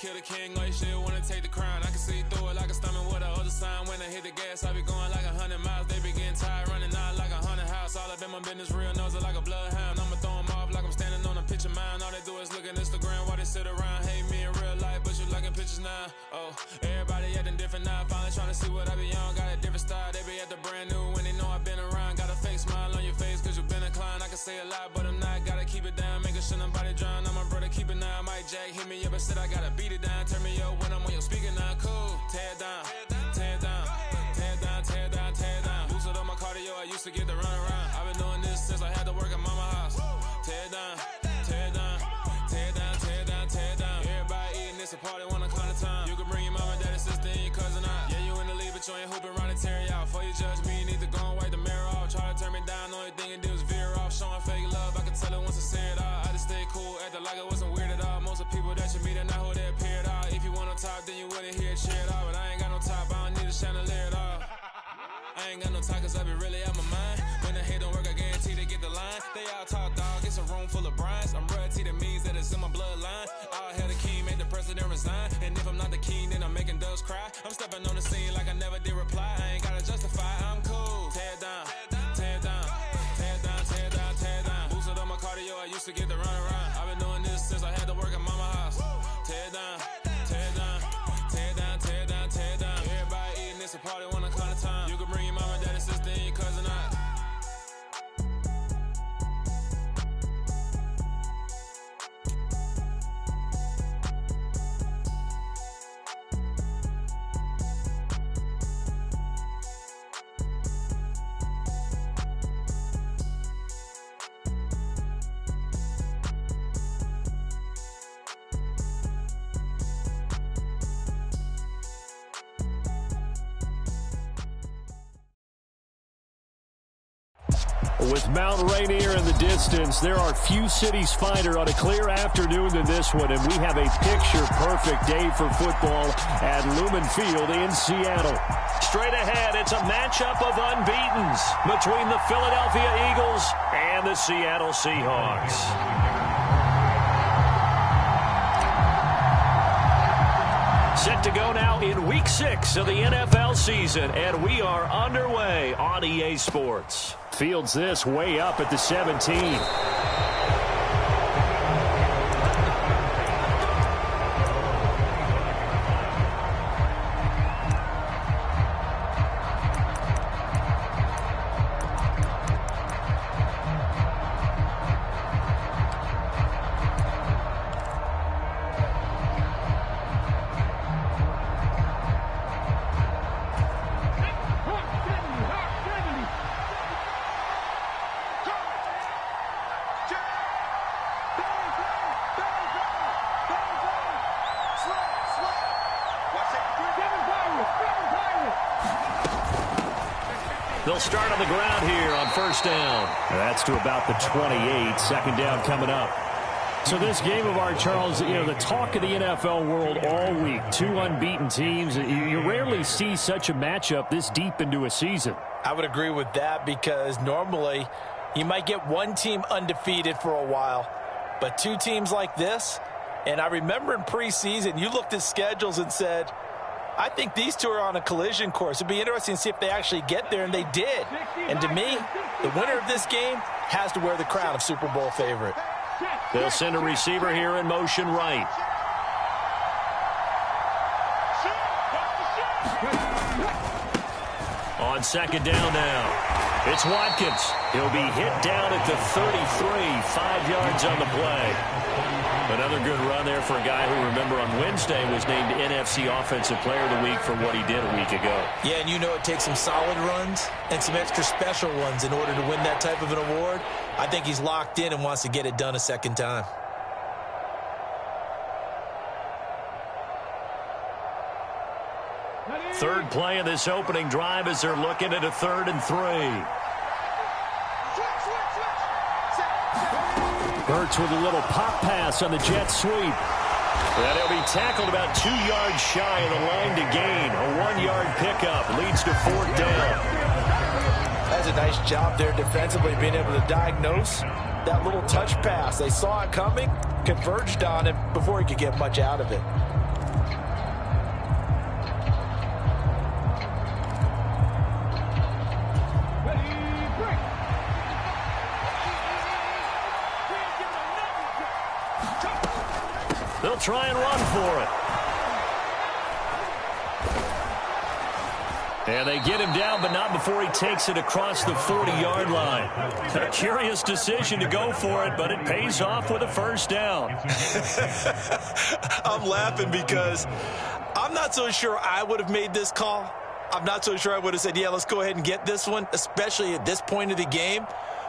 kill the king, like shit, wanna take the crown. I can see through it like a stomach with a other sign. When I hit the gas, I be going like 100 miles. They be getting tired, running out like a haunted house. All up in my business, real nose like a bloodhound. I'ma throw them off like I'm standing on a picture mound. All they do is look at Instagram while they sit around. Hate me in real life, but you liking pictures now. Oh, everybody acting different now. Finally trying to see what I be on. Got a different style, they be at the brand new when they know I've been around. Got a fake smile on your face cause you been inclined. I can say a lot, but I'm not. Gotta keep it down, making sure nobody drown. I'm my brother, keep it now. Mike Jack hit me up and said I gotta beat it down. Turn me up when I'm on your speaker now. Cool, tear it down, tear it down, tear it down, tear it down, tear it down. Boosted up my cardio, I used to get to run around. I've been doing this since I had to work at mama house. Tear it down, tear it down, tear it down, tear it down, tear it down. Everybody eating, it's a party, wanna kind of time. You can bring your mama, daddy, sister, and your cousin out. Yeah, you in the lead, but you ain't hooping around and tear you out. Before you judge me, you need to go and wipe the mirror off. Try to turn me down, only thing you do is veer off. Showing fake love, I can tell it once I say it all. I just stay cool, acting like I wasn't weird at all. Most of the people that you meet are not who they appear at all. If you want on top, then you wouldn't hear it cheer it all. But I ain't got no top, I don't need a chandelier at all. I ain't got no time cause I be really out my mind. When the hate don't work, I guarantee they get the line. They all talk dog, it's a room full of brinds. I'm royalty, that means that it's in my bloodline. All hell the king, made the president resign. And if I'm not the king, then I'm making doves cry. I'm stepping on the scene like I never did reply. I ain't gotta justify, I'm cool. Tear it down, tear it down, tear it down, tear it down, tear it down. Boosted on my cardio, I used to get to run around. I've been doing this since I had to work at mama house. Tear it down, tear it down, tear it down, tear it down, tear it down. Everybody eating, it's a party, wanna kind of time. You can bring your mama, daddy, sister, and your cousin out. With Mount Rainier in the distance, there are few cities finer on a clear afternoon than this one, and we have a picture-perfect day for football at Lumen Field in Seattle. Straight ahead, it's a matchup of unbeatens between the Philadelphia Eagles and the Seattle Seahawks. Set to go now in Week 6 of the NFL season, and we are underway on EA Sports. Fields this way up at the 17. They'll start on the ground here on first down. That's to about the 28. Second down coming up. So this game of art, Charles, you know, the talk of the NFL world all week. Two unbeaten teams. You rarely see such a matchup this deep into a season. I would agree with that because normally you might get one team undefeated for a while, but two teams like this, and I remember in preseason you looked at schedules and said, I think these two are on a collision course. It'd be interesting to see if they actually get there, and they did. And to me, the winner of this game has to wear the crown of Super Bowl favorite. They'll send a receiver here in motion right. On second down now, it's Watkins. He'll be hit down at the 33, 5 yards on the play. Another good run there for a guy who, remember, on Wednesday was named NFC Offensive Player of the Week for what he did a week ago. Yeah, and you know it takes some solid runs and some extra special ones in order to win that type of an award. I think he's locked in and wants to get it done a second time. Third play of this opening drive as they're looking at a 3rd and 3. Hurts with a little pop pass on the jet sweep. And he'll be tackled about 2 yards shy of the line to gain. A 1-yard pickup leads to 4th down. That's a nice job there defensively, being able to diagnose that little touch pass. They saw it coming, converged on him before he could get much out of it. They'll try and run for it. And they get him down, but not before he takes it across the 40-yard line. A curious decision to go for it, but it pays off with a first down. I'm laughing because I'm not so sure I would have made this call. I'm not so sure I would have said, yeah, let's go ahead and get this one, especially at this point of the game.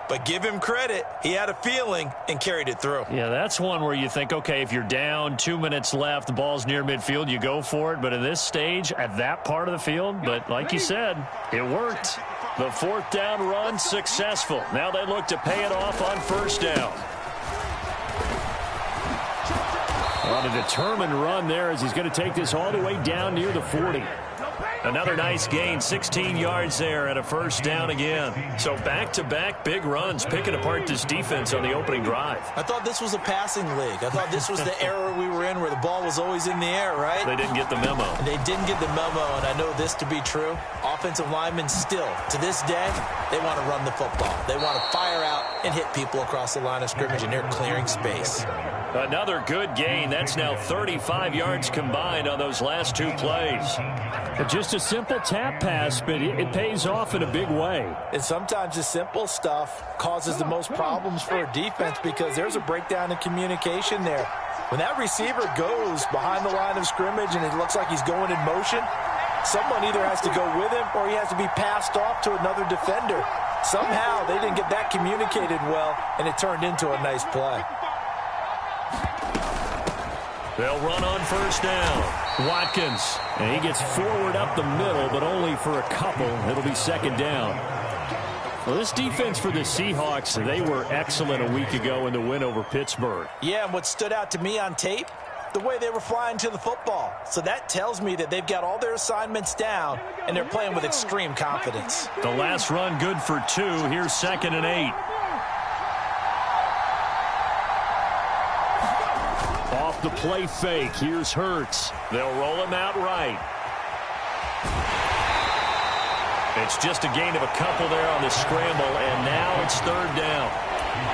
But give him credit. He had a feeling and carried it through. Yeah, that's one where you think, okay, if you're down, 2 minutes left, the ball's near midfield, you go for it. But at this stage, at that part of the field, but like you said, it worked. The fourth down run successful. Now they look to pay it off on first down. On a determined run there as he's going to take this all the way down near the 40. Another nice gain, 16 yards there, and a first down again. So back-to-back big runs, picking apart this defense on the opening drive. I thought this was a passing league. I thought this was the era we were in where the ball was always in the air, right? They didn't get the memo. And they didn't get the memo, and I know this to be true. Offensive linemen still, to this day, they want to run the football. They want to fire out and hit people across the line of scrimmage, and they're clearing space. Another good gain. That's now 35 yards combined on those last two plays. Just a simple tap pass, but it pays off in a big way. And sometimes the simple stuff causes the most problems for a defense because there's a breakdown in communication there. When that receiver goes behind the line of scrimmage and it looks like he's going in motion, someone either has to go with him or he has to be passed off to another defender. Somehow they didn't get that communicated well, and it turned into a nice play. They'll run on first down. Watkins, and he gets forward up the middle, but only for a couple. It'll be second down. Well, this defense for the Seahawks, they were excellent a week ago in the win over Pittsburgh. Yeah, and what stood out to me on tape, the way they were flying to the football. So that tells me that they've got all their assignments down, and they're playing with extreme confidence. The last run good for 2. Here's 2nd and 8. Off the play fake. Here's Hurts. They'll roll him out right. It's just a gain of a couple there on the scramble, and now it's third down.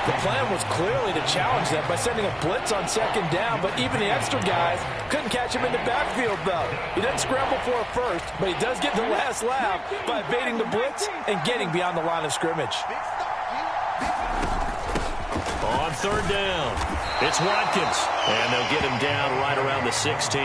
The plan was clearly to challenge them by sending a blitz on second down, but even the extra guys couldn't catch him in the backfield, though. He doesn't scramble for it first, but he does get the last laugh by evading the blitz and getting beyond the line of scrimmage. On third down, it's Watkins, and they'll get him down right around the 16.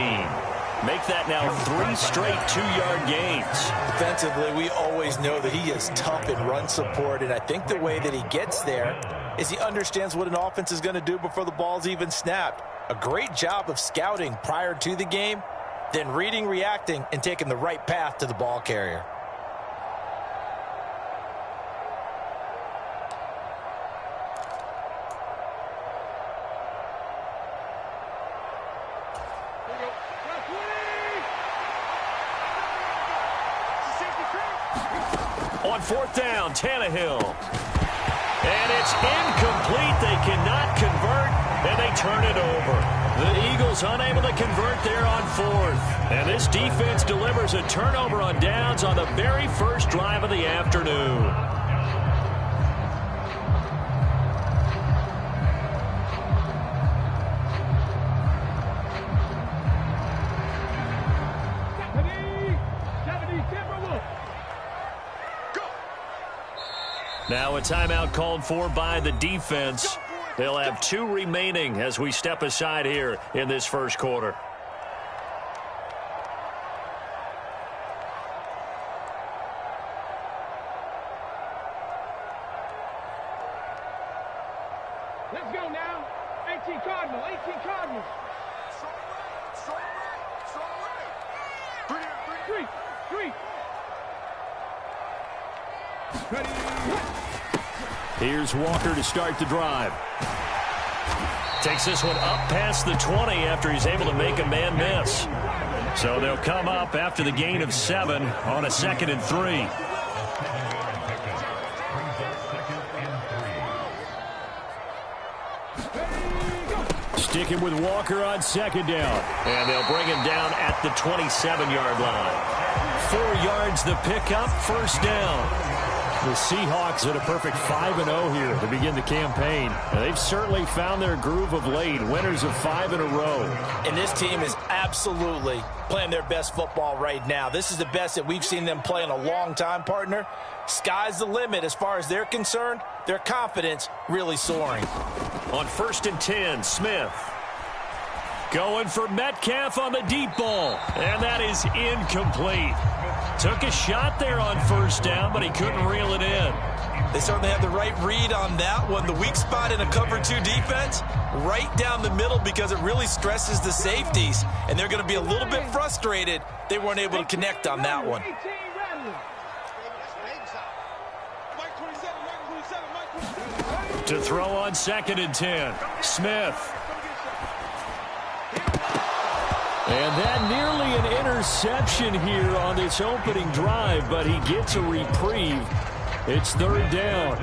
Make that now 3 straight 2-yard gains. Defensively, we always know that he is tough in run support, and I think the way that he gets there is he understands what an offense is going to do before the ball's even snapped. A great job of scouting prior to the game, then reading, reacting, and taking the right path to the ball carrier. On fourth down, Tannehill. And it's incomplete. They cannot convert, and they turn it over. The Eagles unable to convert there on fourth. And this defense delivers a turnover on downs on the very first drive of the afternoon. Now a timeout called for by the defense. They'll have 2 remaining as we step aside here in this first quarter. Let's go now. 18 Cardinal, 18 Cardinal. Three. Ready. Here's Walker to start the drive. Takes this one up past the 20 after he's able to make a man miss. So they'll come up after the gain of 7 on a 2nd and 3. Sticking with Walker on 2nd down. And they'll bring him down at the 27-yard line. 4 yards the pickup, first down. The Seahawks at a perfect 5-0 here to begin the campaign. And they've certainly found their groove of late, winners of 5 in a row. And this team is absolutely playing their best football right now. This is the best that we've seen them play in a long time, partner. Sky's the limit as far as they're concerned. Their confidence really soaring. On 1st and 10, Smith. Going for Metcalf on the deep ball. And that is incomplete. Took a shot there on 1st down, but he couldn't reel it in. They certainly had the right read on that one. The weak spot in a cover 2 defense, right down the middle because it really stresses the safeties. And they're going to be a little bit frustrated they weren't able to connect on that one. To throw on 2nd and 10, Smith. And that nearly an interception here on this opening drive, but he gets a reprieve. It's 3rd down.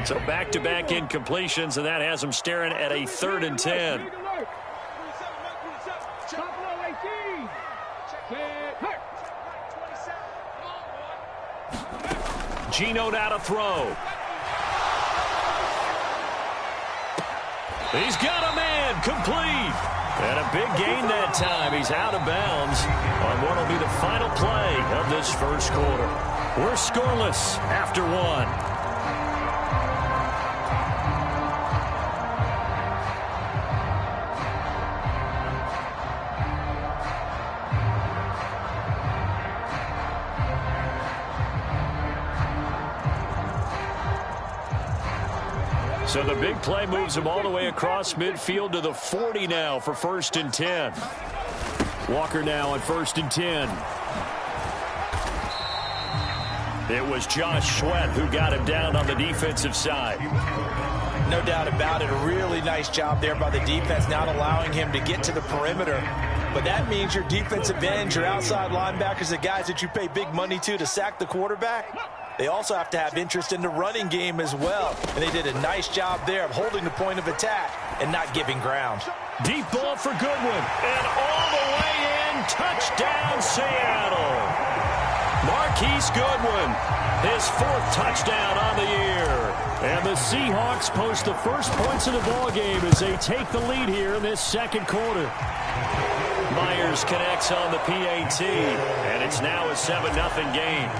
So back-to-back incompletions, and that has him staring at a 3rd and 10. Geno now to throw. He's got a man, complete. And a big gain that time. He's out of bounds on what will be the final play of this first quarter. We're scoreless after 1. So the big play moves him all the way across midfield to the 40 now for 1st and 10. Walker now on 1st and 10. It was Josh Sweat who got him down on the defensive side. No doubt about it. A really nice job there by the defense, not allowing him to get to the perimeter. But that means your defensive ends, your outside linebackers, the guys that you pay big money to sack the quarterback, they also have to have interest in the running game as well. And they did a nice job there of holding the point of attack and not giving ground. Deep ball for Goodwin. And all the way in. Touchdown, Seattle. Marquise Goodwin, his 4th touchdown on the year. And the Seahawks post the first points of the ballgame as they take the lead here in this 2nd quarter. Myers connects on the PAT, and it's now a 7-0 game.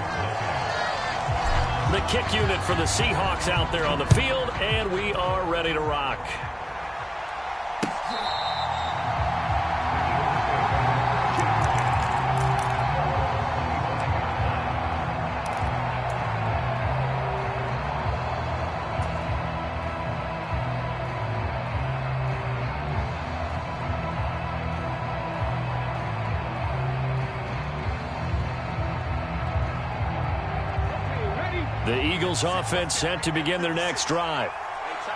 The kick unit for the Seahawks out there on the field, and we are ready to rock. The Eagles offense set to begin their next drive.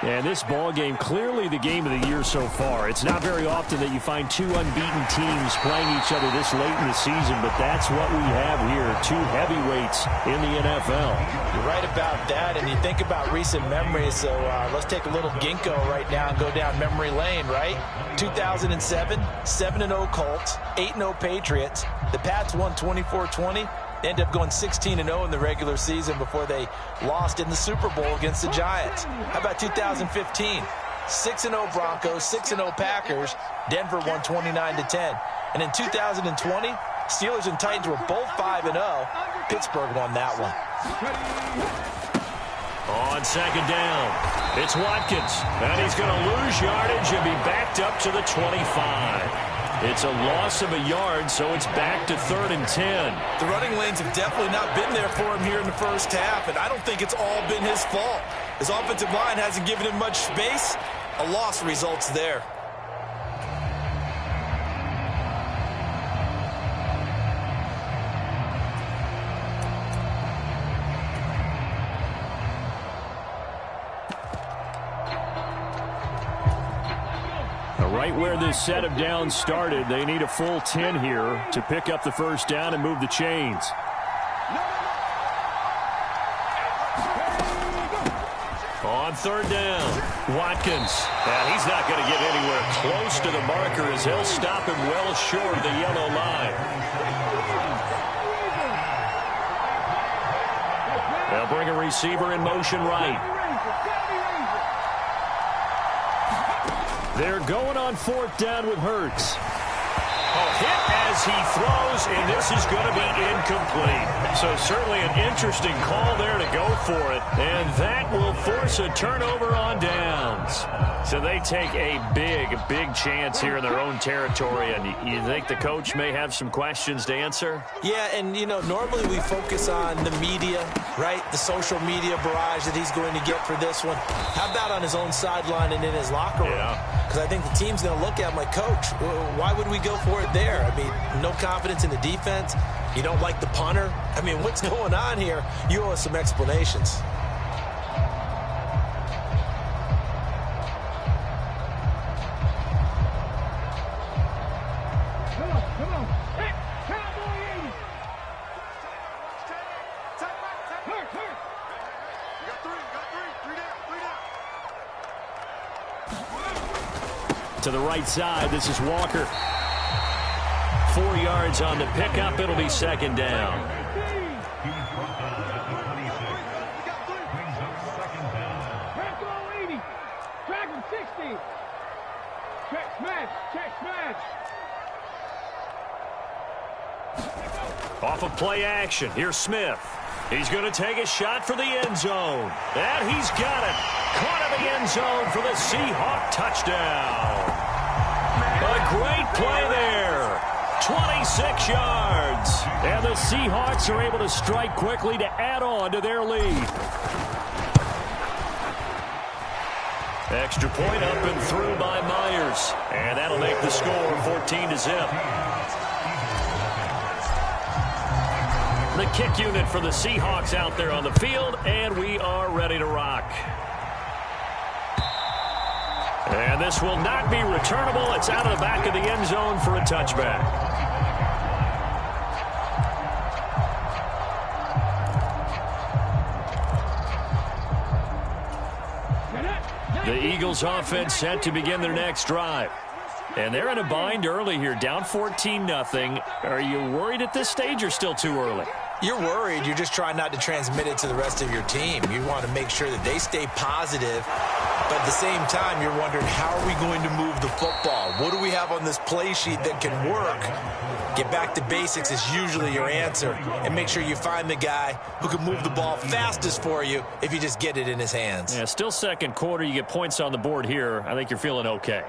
And this ball game, clearly the game of the year so far. It's not very often that you find 2 unbeaten teams playing each other this late in the season, but that's what we have here, 2 heavyweights in the NFL. You're right about that, and you think about recent memories, so let's take a little ginkgo right now and go down memory lane, right? 2007, 7-0 Colts, 8-0 Patriots. The Pats won 24-20. They ended up going 16-0 in the regular season before they lost in the Super Bowl against the Giants. How about 2015? 6-0 Broncos, 6-0 Packers. Denver won 29-10. And in 2020, Steelers and Titans were both 5-0. Pittsburgh won that one. On 2nd down, it's Watkins. And he's going to lose yardage and be backed up to the 25. It's a loss of a yard, so it's back to 3rd and 10. The running lanes have definitely not been there for him here in the first half, and I don't think it's all been his fault. His offensive line hasn't given him much space. A loss results there. Right where this set of downs started, they need a full 10 here to pick up the first down and move the chains. On 3rd down, Watkins. And he's not going to get anywhere close to the marker as he'll stop him well short of the yellow line. They'll bring a receiver in motion right. They're going on 4th down with Hurts. Hit as he throws, and this is going to be incomplete. So certainly an interesting call there to go for it. And that will force a turnover on downs. So they take a big chance here in their own territory. And you think the coach may have some questions to answer? Yeah, and, you know, normally we focus on the media, right? The social media barrage that he's going to get for this one. How about on his own sideline and in his locker room? Because I think the team's going to look at him like, Coach, why would we go for it there? I mean, no confidence in the defense. You don't like the punter. I mean, what's going on here? You owe us some explanations. Come on. Hey, Cowboy 80. Hurt. You got three down. To the right side, this is Walker. 4 yards on the pickup. It'll be 2nd down. Track him 60. Check smash. Off of play action, here's Smith. He's going to take a shot for the end zone. And he's got it. Caught in the end zone for the Seahawk touchdown. A great play there. 26 yards. And the Seahawks are able to strike quickly to add on to their lead. Extra point up and through by Myers. And that'll make the score 14-0. The kick unit for the Seahawks out there on the field, and we are ready to rock. And this will not be returnable. It's out of the back of the end zone for a touchback. The Eagles offense set to begin their next drive. And they're in a bind early here, down 14-0. Are you worried at this stage or still too early? You're worried. You're just trying not to transmit it to the rest of your team. You want to make sure that they stay positive. But at the same time, you're wondering, how are we going to move the football? What do we have on this play sheet that can work? Get back to basics is usually your answer. And make sure you find the guy who can move the ball fastest for you if you just get it in his hands. Yeah, still second quarter. You get points on the board here. I think you're feeling okay.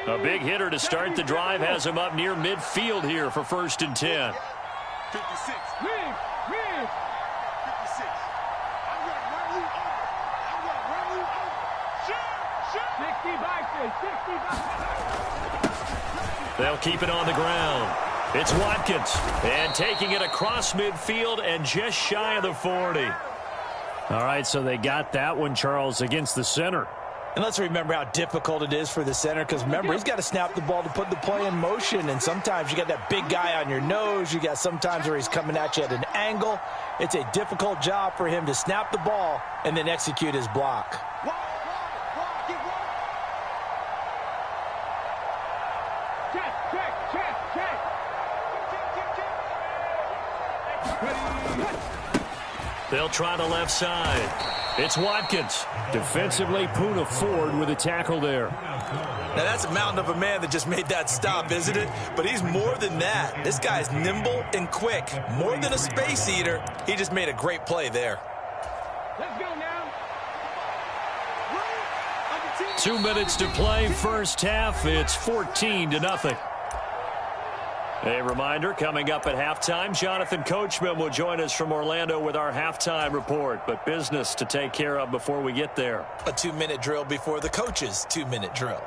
A big hitter to start the drive has him up near midfield here for 1st and 10. 56. 56. I'm going to run you over. 60 by 6. They'll keep it on the ground. It's Watkins. And taking it across midfield and just shy of the 40. All right, so they got that one, Charles, against the center. And let's remember how difficult it is for the center, because remember, he's got to snap the ball to put the play in motion, and sometimes you got that big guy on your nose. You got sometimes where he's coming at you at an angle. It's a difficult job for him to snap the ball and then execute his block. They'll try the left side. It's Watkins. Defensively, Poona Ford with a tackle there. Now, that's a mountain of a man that just made that stop, isn't it? But he's more than that. This guy's nimble and quick. More than a space eater. He just made a great play there. Let's go now. 2 minutes to play, first half. It's 14-0. A reminder, coming up at halftime, Jonathan Coachman will join us from Orlando with our halftime report. But business to take care of before we get there. A 2-minute drill before the coach's 2-minute drill.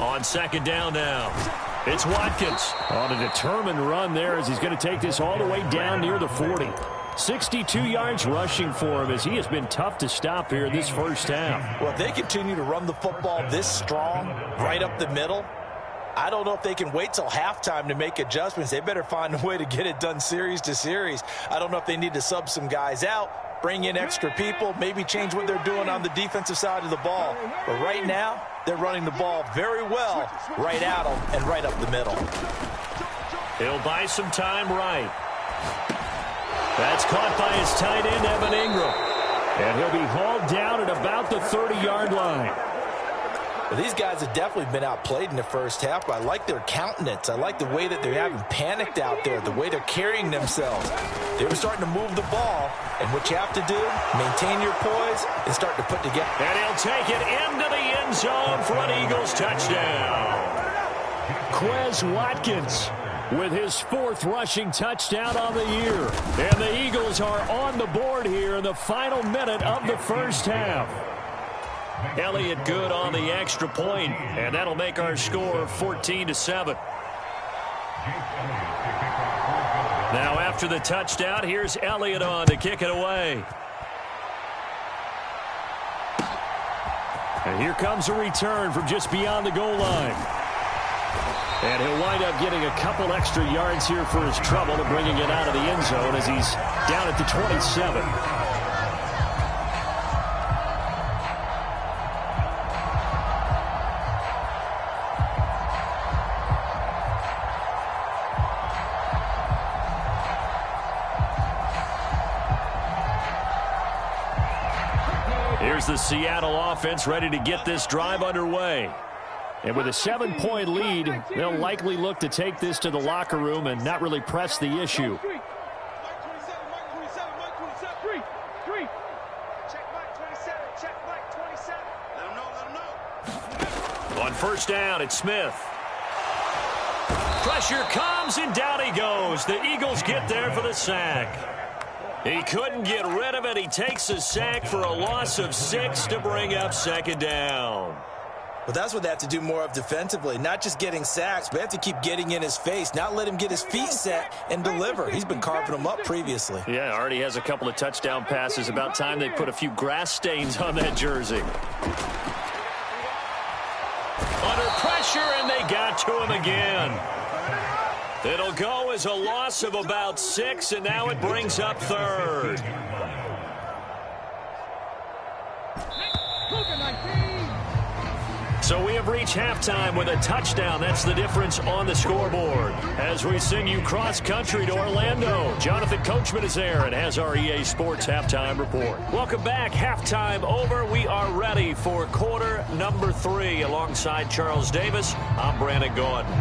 On 2nd down now. It's Watkins on a determined run there as he's going to take this all the way down near the 40. 62 yards rushing for him as he has been tough to stop here in this first half. Well, if they continue to run the football this strong, right up the middle, I don't know if they can wait till halftime to make adjustments. They better find a way to get it done series to series. I don't know if they need to sub some guys out, bring in extra people, maybe change what they're doing on the defensive side of the ball. But right now, they're running the ball very well right at them and right up the middle. He'll buy some time right. That's caught by his tight end, Evan Ingram. And he'll be hauled down at about the 30-yard line. Well, these guys have definitely been outplayed in the first half, but I like their countenance. I like the way that they're having panicked out there, the way they're carrying themselves. They were starting to move the ball, and what you have to do, maintain your poise and start to put together. And he'll take it into the end zone for an Eagles touchdown. Quez Watkins with his 4th rushing touchdown on the year. And the Eagles are on the board here in the final minute of the first half. Elliott good on the extra point, and that'll make our score 14-7. Now after the touchdown, here's Elliott on to kick it away. And here comes a return from just beyond the goal line. And he'll wind up getting a couple extra yards here for his trouble and bringing it out of the end zone as he's down at the 27. Here's the Seattle offense ready to get this drive underway. And with a 7-point lead, they'll likely look to take this to the locker room and not really press the issue. On first down, it's Smith. Pressure comes, and down he goes. The Eagles get there for the sack. He couldn't get rid of it. He takes a sack for a loss of 6 to bring up second down. Well, that's what they have to do more of defensively, not just getting sacks, but they have to keep getting in his face, not let him get his feet set and deliver. He's been carving them up previously. Yeah, already has a couple of touchdown passes. About time they put a few grass stains on that jersey. Under pressure, and they got to him again. It'll go as a loss of about 6, and now it brings up 3rd. So we have reached halftime with a touchdown. That's the difference on the scoreboard. As we send you cross-country to Orlando, Jonathan Coachman is there and has our EA Sports Halftime Report. Welcome back. Halftime over. We are ready for quarter number 3. Alongside Charles Davis, I'm Brandon Gordon.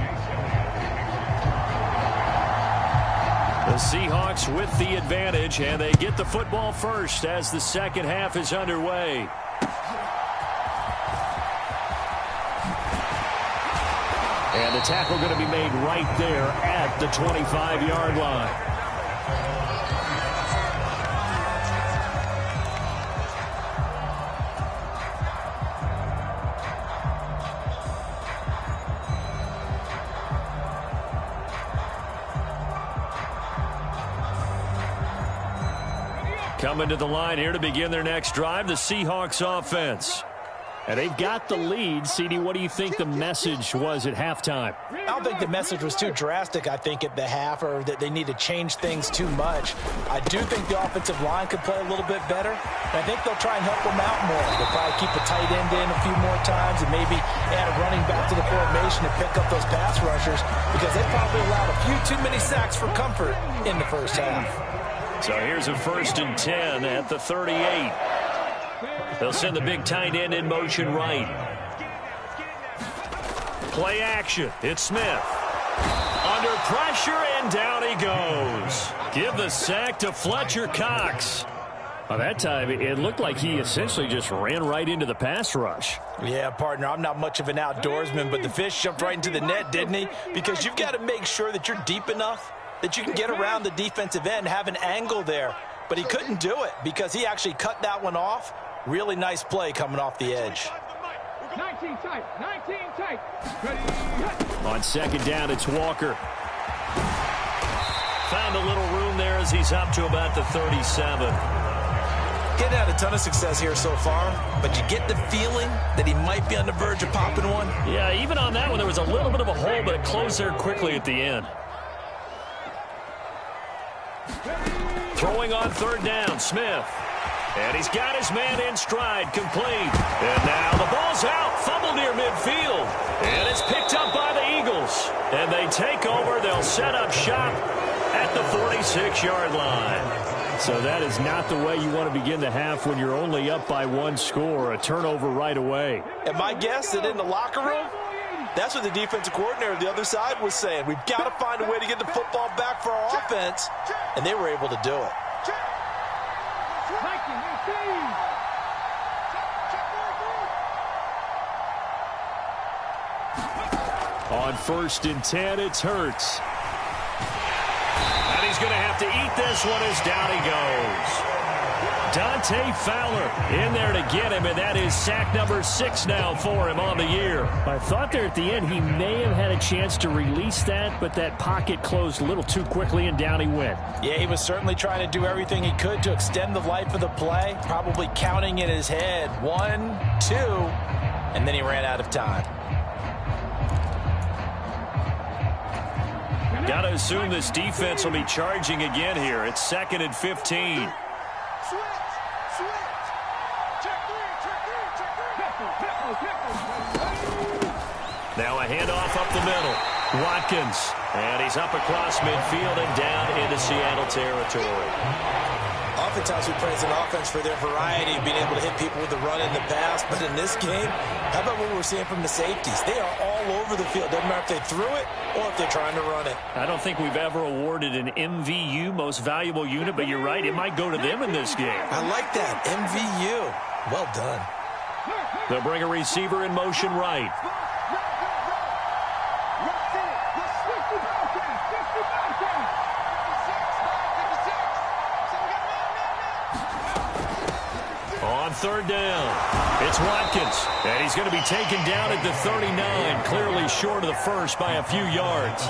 The Seahawks with the advantage, and they get the football first as the second half is underway. And the tackle going to be made right there at the 25-yard line. Coming to the line here to begin their next drive, the Seahawks offense. And they've got the lead. CD, what do you think the message was at halftime? I don't think the message was too drastic, I think, at the half, or that they need to change things too much. I do think the offensive line could play a little bit better. And I think they'll try and help them out more. They'll probably keep a tight end in a few more times and maybe add a running back to the formation to pick up those pass rushers, because they probably allowed a few too many sacks for comfort in the first half. So here's a 1st and 10 at the 38. They'll send the big tight end in motion right. Play action. It's Smith. Under pressure, and down he goes. Give the sack to Fletcher Cox. Well, that time, it looked like he essentially just ran right into the pass rush. Yeah, partner, I'm not much of an outdoorsman, but the fish jumped right into the net, didn't he? Because you've got to make sure that you're deep enough that you can get around the defensive end, have an angle there. But he couldn't do it because he actually cut that one off. Really nice play coming off the edge. 19 tight. 19 tight. Ready. On second down, it's Walker. Found a little room there as he's up to about the 37. Didn't have a ton of success here so far, but you get the feeling that he might be on the verge of popping one. Yeah, even on that one, there was a little bit of a hole, but it closed there quickly at the end. Throwing on third down, Smith. And he's got his man in stride, complete. And now the ball's out, fumble near midfield. And it's picked up by the Eagles. And they take over. They'll set up shop at the 46-yard line. So that is not the way you want to begin the half when you're only up by one score. A turnover right away. And my guess that in the locker room, that's what the defensive coordinator of the other side was saying. We've got to find a way to get the football back for our offense. And they were able to do it. On 1st and 10, it's Hurts. And he's going to have to eat this one as down he goes. Dante Fowler in there to get him, and that is sack number 6 now for him on the year. I thought there at the end he may have had a chance to release that, but that pocket closed a little too quickly, and down he went. Yeah, he was certainly trying to do everything he could to extend the life of the play, probably counting in his head 1, 2, and then he ran out of time. Got to assume this defense will be charging again here. It's 2nd and 15. Now a handoff up the middle. Watkins. And he's up across midfield and down into Seattle territory. Oftentimes we praise an offense for their variety, being able to hit people with the run and the pass. But in this game, how about what we're seeing from the safeties? They are all over the field. Doesn't matter if they threw it or if they're trying to run it. I don't think we've ever awarded an MVU, most valuable unit, but you're right, it might go to them in this game. I like that. MVU. Well done. They'll bring a receiver in motion right. On 3rd down, it's Watkins, and he's going to be taken down at the 39, clearly short of the first by a few yards.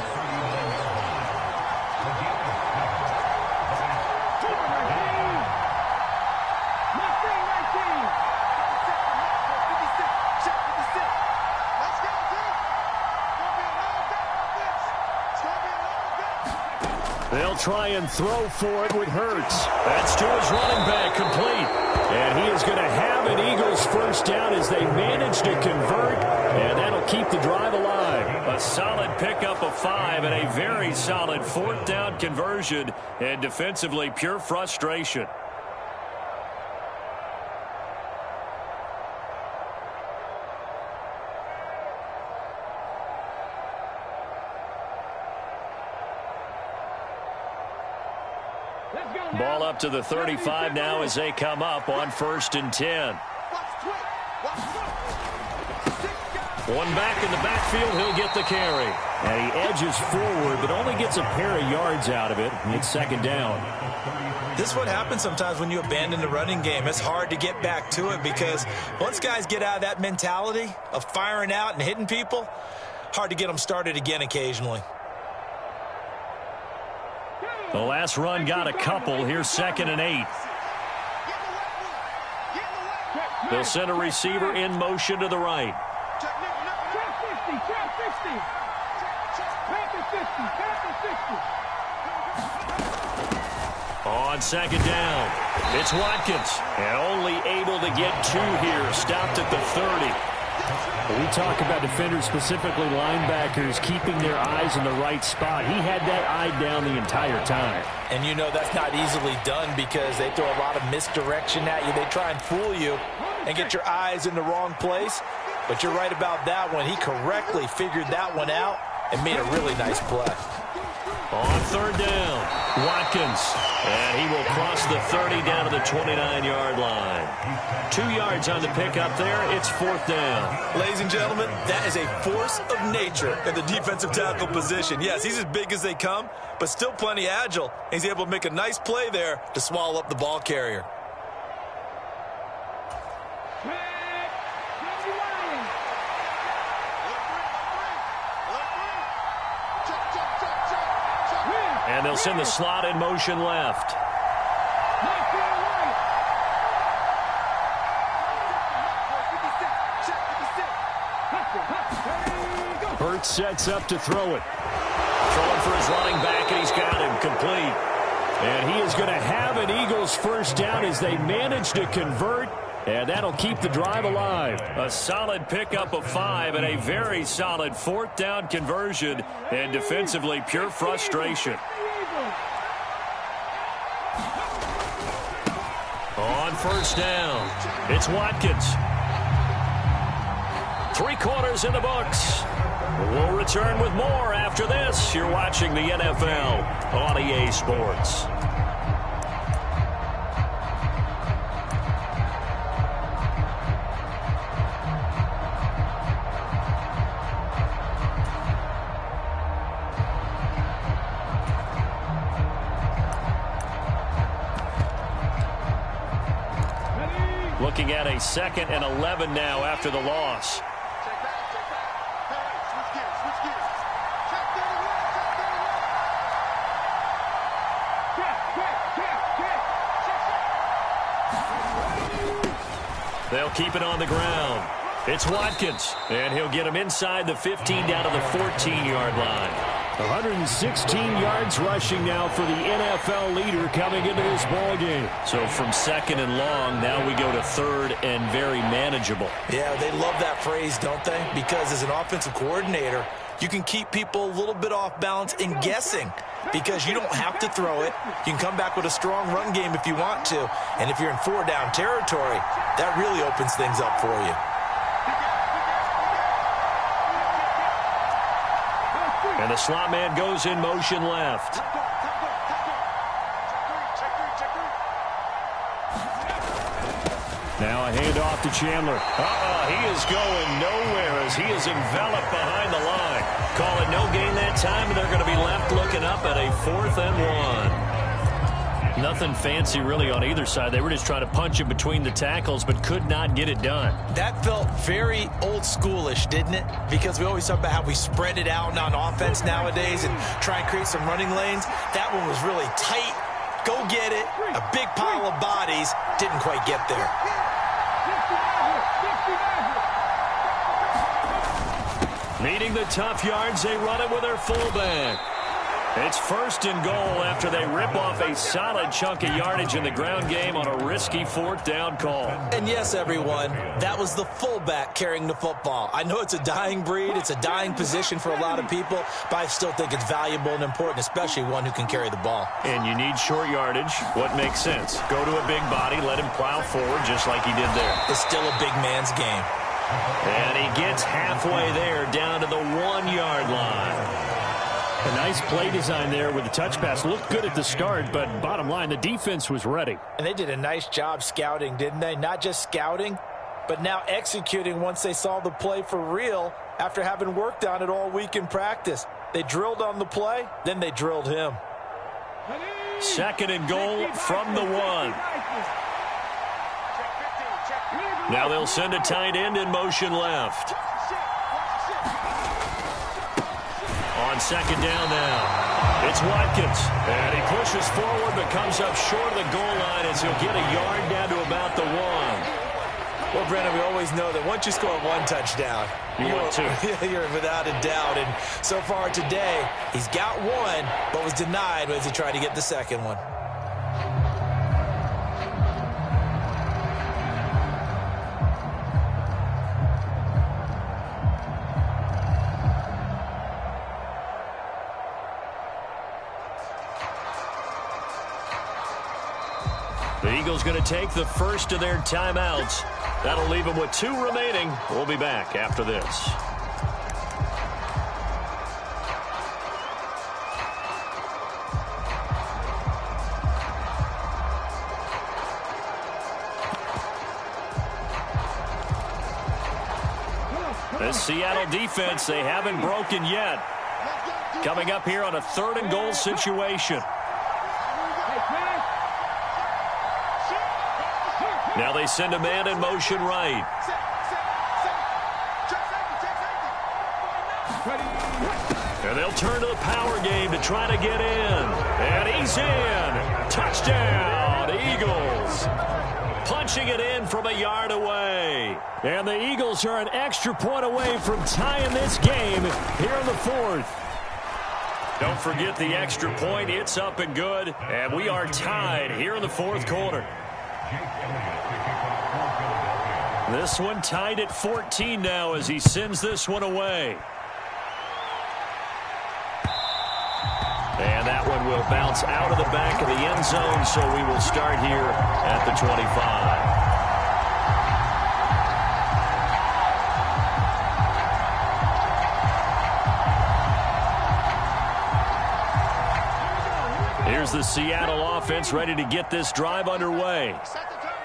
They'll try and throw for it with Hurts. That's to his running back, complete. And he is going to have an Eagles first down as they manage to convert, and that'll keep the drive alive. A solid pickup of 5 and a very solid 4th down conversion, and defensively pure frustration. Ball up to the 35 now as they come up on 1st and 10. One back in the backfield, he'll get the carry. And he edges forward, but only gets a pair of yards out of it. It's 2nd down. This is what happens sometimes when you abandon the running game. It's hard to get back to it because once guys get out of that mentality of firing out and hitting people, hard to get them started again occasionally. The last run got a couple. Here's 2nd and 8. They'll send a receiver in motion to the right. On 2nd down, it's Watkins. And only able to get 2 here. Stopped at the 30. We talk about defenders, specifically linebackers, keeping their eyes in the right spot. He had that eye down the entire time. And you know that's not easily done because they throw a lot of misdirection at you. They try and fool you and get your eyes in the wrong place. But you're right about that one. He correctly figured that one out and made a really nice play. On 3rd down, Watkins. And he will cross the 30 down to the 29-yard line. 2 yards on the pickup there. It's 4th down. Ladies and gentlemen, that is a force of nature in the defensive tackle position. Yes, he's as big as they come, but still plenty agile. He's able to make a nice play there to swallow up the ball carrier. And they'll send the slot in motion left. sets up to throw it. Throwing for his running back, and he's got him complete. And he is going to have an Eagles first down as they manage to convert, and that'll keep the drive alive. A solid pickup of 5 and a very solid 4th down conversion, and defensively pure frustration. On first down, it's Watkins. 3 quarters in the books. We'll return with more after this. You're watching the NFL on EA Sports. Looking at a 2nd and 11 now after the loss. They'll keep it on the ground. It's Watkins, and he'll get him inside the 15 down to the 14-yard line. 116 yards rushing now for the NFL leader coming into this ball game. So from 2nd and long, now we go to 3rd and very manageable. Yeah, they love that phrase, don't they? Because as an offensive coordinator, you can keep people a little bit off balance and guessing because you don't have to throw it. You can come back with a strong run game if you want to. And if you're in 4-down territory, that really opens things up for you. And the slot man goes in motion left. Now a handoff to Chandler. He is going nowhere as he is enveloped behind the line. Call it no gain that time, and they're going to be left looking up at a 4th and 1. Nothing fancy really on either side. They were just trying to punch it between the tackles, but could not get it done. That felt very old schoolish, didn't it? Because we always talk about how we spread it out on offense nowadays and try and create some running lanes. That one was really tight. Go get it. A big pile of bodies. Didn't quite get there. Needing the tough yards, they run it with their fullback. It's 1st and goal after they rip off a solid chunk of yardage in the ground game on a risky 4th down call. And yes, everyone, that was the fullback carrying the football. I know it's a dying breed. It's a dying position for a lot of people, but I still think it's valuable and important, especially one who can carry the ball. And you need short yardage. What makes sense? Go to a big body, let him plow forward just like he did there. It's still a big man's game. And he gets halfway there down to the 1-yard line. A nice play design there with the touch pass. Looked good at the start, but bottom line, the defense was ready. And they did a nice job scouting, didn't they? Not just scouting, but now executing once they saw the play for real after having worked on it all week in practice. They drilled on the play, then they drilled him. 2nd and goal from the 1. Now they'll send a tight end in motion left. On 2nd down now, it's Watkins. And he pushes forward but comes up short of the goal line as he'll get a yard down to about the 1. Well, Brennan, we always know that once you score 1 touchdown, you're without a doubt. And so far today, he's got 1, but was denied as he tried to get the 2nd one. The Eagles going to take the first of their timeouts. That'll leave them with 2 remaining. We'll be back after this. The Seattle defense, they haven't broken yet. Coming up here on a 3rd and goal situation. Now they send a man in motion right. And they'll turn to the power game to try to get in. And he's in. Touchdown, Eagles. Punching it in from a yard away. And the Eagles are an extra point away from tying this game here in the fourth. Don't forget the extra point. It's up and good. And we are tied here in the fourth quarter. This one tied at 14 now as he sends this one away. And that one will bounce out of the back of the end zone, so we will start here at the 25. Here's the Seattle offense ready to get this drive underway.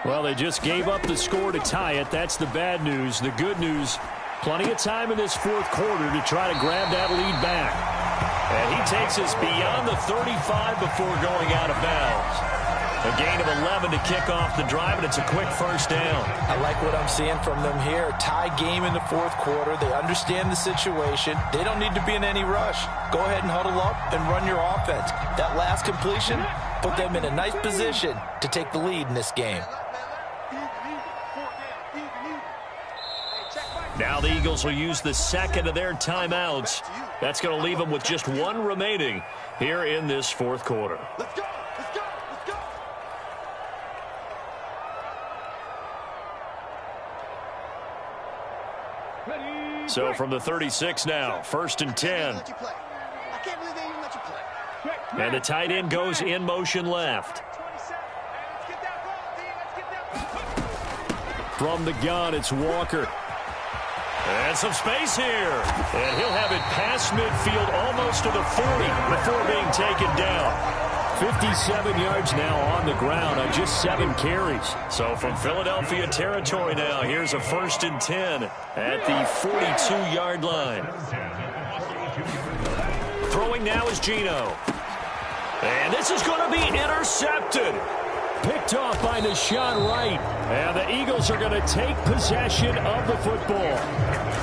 Well, they just gave up the score to tie it. That's the bad news. The good news, plenty of time in this fourth quarter to try to grab that lead back. And he takes us beyond the 35 before going out of bounds. A gain of 11 to kick off the drive, and it's a quick first down. I like what I'm seeing from them here. Tie game in the fourth quarter. They understand the situation. They don't need to be in any rush. Go ahead and huddle up and run your offense. That last completion put them in a nice position to take the lead in this game. Now the Eagles will use the second of their timeouts. That's going to leave them with just one remaining here in this fourth quarter. Let's go. Let's go. Let's go. So from the 36 now, 1st and 10. I can't believe they even let you play. And the tight end goes in motion left. From the gun, it's Walker. And some space here. And he'll have it past midfield almost to the 40 before being taken down. 57 yards now on the ground on just 7 carries. So from Philadelphia territory now, here's a 1st and 10 at the 42-yard line. Throwing now is Geno. And this is going to be intercepted. Picked off by Deshaun Wright. And the Eagles are going to take possession of the football.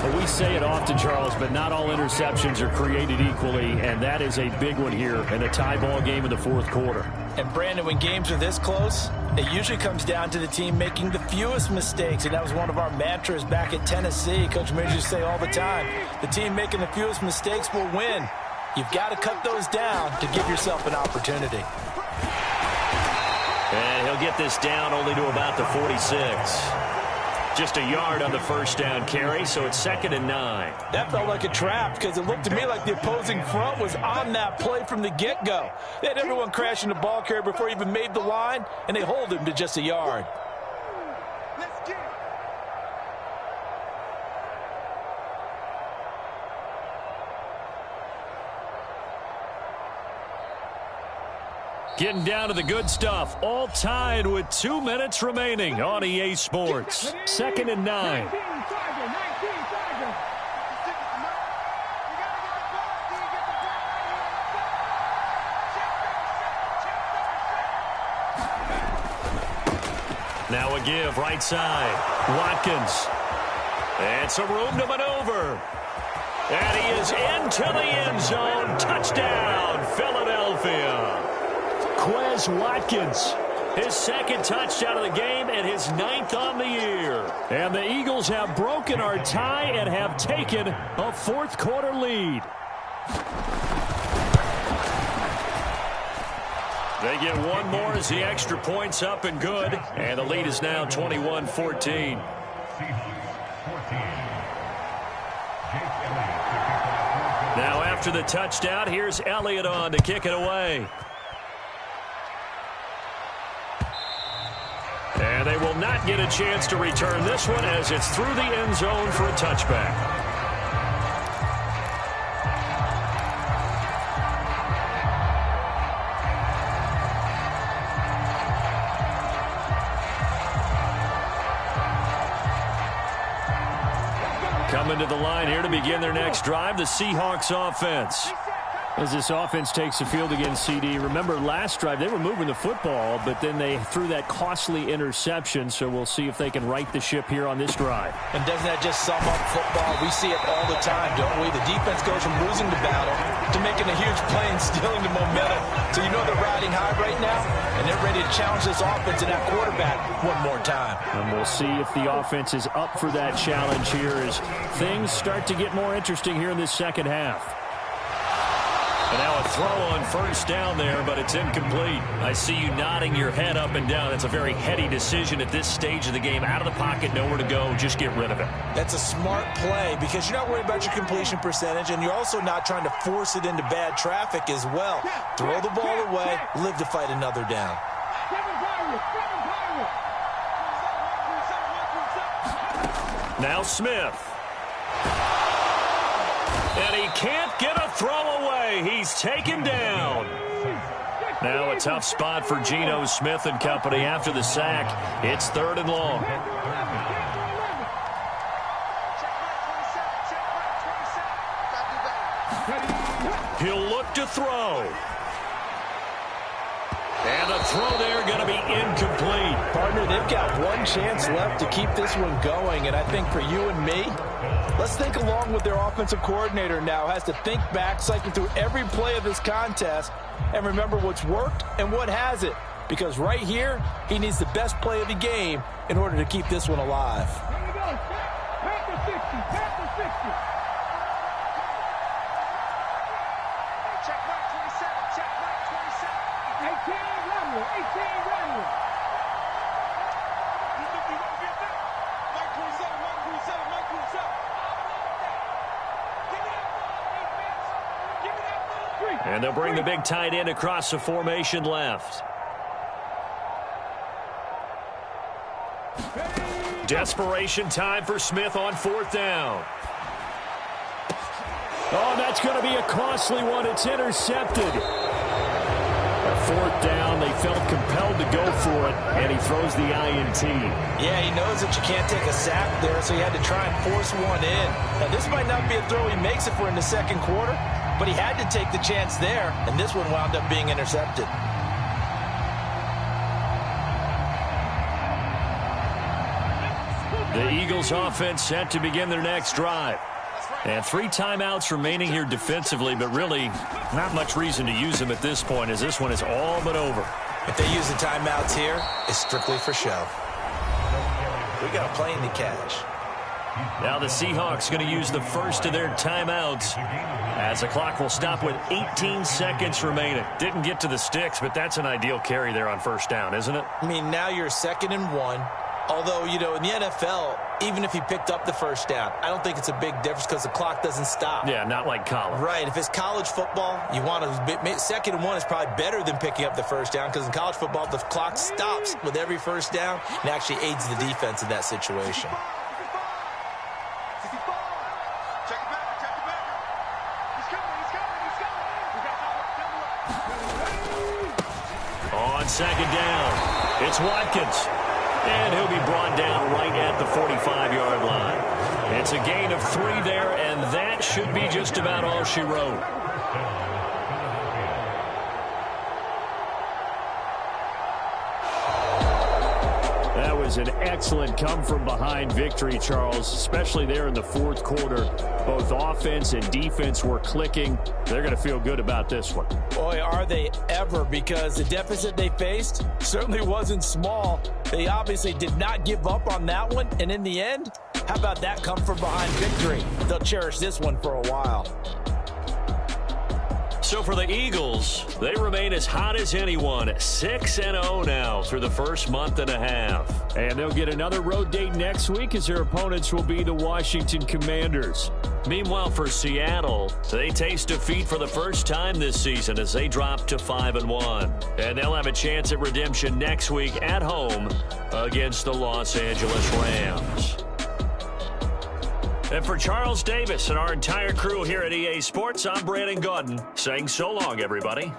Well, we say it often, Charles, but not all interceptions are created equally, and that is a big one here in a tie ball game in the fourth quarter. And, Brandon, when games are this close, it usually comes down to the team making the fewest mistakes, and that was one of our mantras back at Tennessee. Coach Major used to say all the time, the team making the fewest mistakes will win. You've got to cut those down to give yourself an opportunity. And he'll get this down only to about the 46. Just a yard on the first down carry, so it's 2nd and 9. That felt like a trap because it looked to me like the opposing front was on that play from the get-go. They had everyone crashing the ball carrier before he even made the line, and they hold him to just a yard. Let's get it. Getting down to the good stuff. All tied with 2 minutes remaining on EA Sports. 2nd and 9. Now a give right side. Watkins. And some room to maneuver. And he is into the end zone. Touchdown, Philadelphia. Quez Watkins, his 2nd touchdown of the game and his 9th on the year. And the Eagles have broken our tie and have taken a fourth quarter lead. They get one more as the extra point's up and good. And the lead is now 21-14. Now after the touchdown, here's Elliott on to kick it away. And they will not get a chance to return this one as it's through the end zone for a touchback. Coming to the line here to begin their next drive, the Seahawks offense. As this offense takes the field against CD, remember last drive they were moving the football, but then they threw that costly interception, so we'll see if they can right the ship here on this drive. And doesn't that just sum up football? We see it all the time, don't we? The defense goes from losing the battle to making a huge play and stealing the momentum. So you know they're riding high right now? and they're ready to challenge this offense and that quarterback one more time. And we'll see if the offense is up for that challenge here as things start to get more interesting here in this second half. And now a throw on first down there, but it's incomplete. I see you nodding your head up and down. It's a very heady decision at this stage of the game. Out of the pocket, nowhere to go. Just get rid of it. That's a smart play because you're not worried about your completion percentage, and you're also not trying to force it into bad traffic as well. Throw the ball away, live to fight another down. Now Smith. And he can't get a throw away. He's taken down. Now a tough spot for Geno Smith and company after the sack. It's 3rd and long. He'll look to throw. And the throw there going to be incomplete. Partner, they've got one chance left to keep this one going, and I think for you and me, let's think along with their offensive coordinator now. Has to think back, cycle through every play of this contest, and remember what's worked and what hasn't. Because right here, he needs the best play of the game in order to keep this one alive. Here we go. Panther 60. Panther 60. Check back 27. Check back 27. 18 Randall. 18 Randall. You think you want to get that? Mike 27. Mike 27. Mike 27. Give me that ball, defense. Give me that ball. And they'll bring the big tight end across the formation left. Desperation time for Smith on 4th down. Oh, that's going to be a costly one. It's intercepted. A 4th down. They felt compelled to go for it, and he throws the INT. Yeah, he knows that you can't take a sack there, so he had to try and force one in. Now, this might not be a throw he makes if we're in the second quarter, but he had to take the chance there, and this one wound up being intercepted. The Eagles offense set to begin their next drive. And 3 timeouts remaining here defensively, but really not much reason to use them at this point as this one is all but over. If they use the timeouts here, it's strictly for show. We got a plane to catch. Now the Seahawks going to use the first of their timeouts as the clock will stop with 18 seconds remaining. Didn't get to the sticks, but that's an ideal carry there on first down, isn't it? I mean, now you're 2nd and 1. Although, you know, in the NFL, even if he picked up the first down, I don't think it's a big difference because the clock doesn't stop. Yeah, not like college. Right. If it's college football, you want to 2nd and 1 is probably better than picking up the first down because in college football, the clock stops with every first down and actually aids the defense in that situation. On 2nd down, it's Watkins. And he'll be brought down right at the 45-yard line. It's a gain of 3 there, and that should be just about all she wrote. That was an excellent come-from-behind victory, Charles, especially there in the 4th quarter. Both offense and defense were clicking. They're going to feel good about this one. Boy, are they ever, because the deficit they faced certainly wasn't small. They obviously did not give up on that one, and in the end, how about that come-from-behind victory? They'll cherish this one for a while. So for the Eagles, they remain as hot as anyone, 6-0 now through the first month and a half. And they'll get another road date next week as their opponents will be the Washington Commanders. Meanwhile, for Seattle, they taste defeat for the first time this season as they drop to 5-1. And they'll have a chance at redemption next week at home against the Los Angeles Rams. And for Charles Davis and our entire crew here at EA Sports, I'm Brandon Gaudin saying so long, everybody.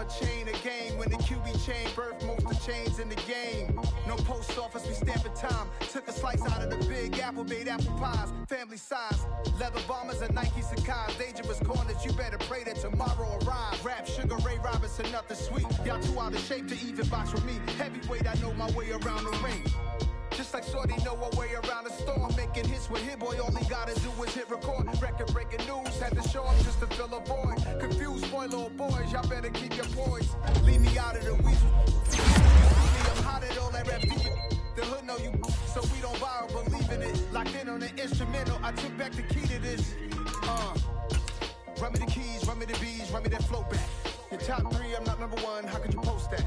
a chain, a game. When the QB chain birthed most of chains in the game. No post office, we stamping time. Took a slice out of the big apple, made apple pies. Family size, leather bombers and Nike Sacai's. Dangerous corners, you better pray that tomorrow arrives. Rap, Sugar Ray Robinson, nothing sweet. Y'all too out of shape to even box with me. Heavyweight, I know my way around the ring. Just like Shorty know her way around the storm. Making hits with Hit Boy, all he gotta do is hit record. Record breaking news, had to show up just to fill a void. Confused boy, little boys, y'all better keep your poise. Leave me out of the weasel. I'm hot at all that rap deep. The hood know you, so we don't borrow, believe in it. Locked in on the instrumental, I took back the key to this. Run me the keys, run me the bees, run me that flow back. Your top 3, I'm not number 1, how could you post that?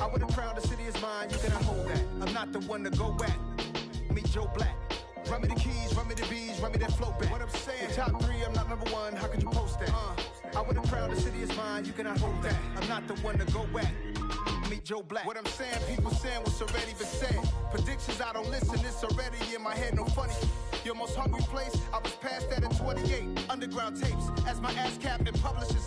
I would have crowned the city is mine, you cannot hold that. I'm not the one to go back. Meet Joe Black. Run me the keys, run me the bees, run me that flow back. What I'm saying, your top 3, I'm not number 1, how could you post that? I would have crowned the city is mine, you cannot hold that. I'm not the one to go back. Meet Joe Black. What I'm saying, people saying what's already been said. Predictions, I don't listen, it's already in my head, no funny. Your most hungry place, I was past that at 28. Underground tapes, as my ass cap and publishers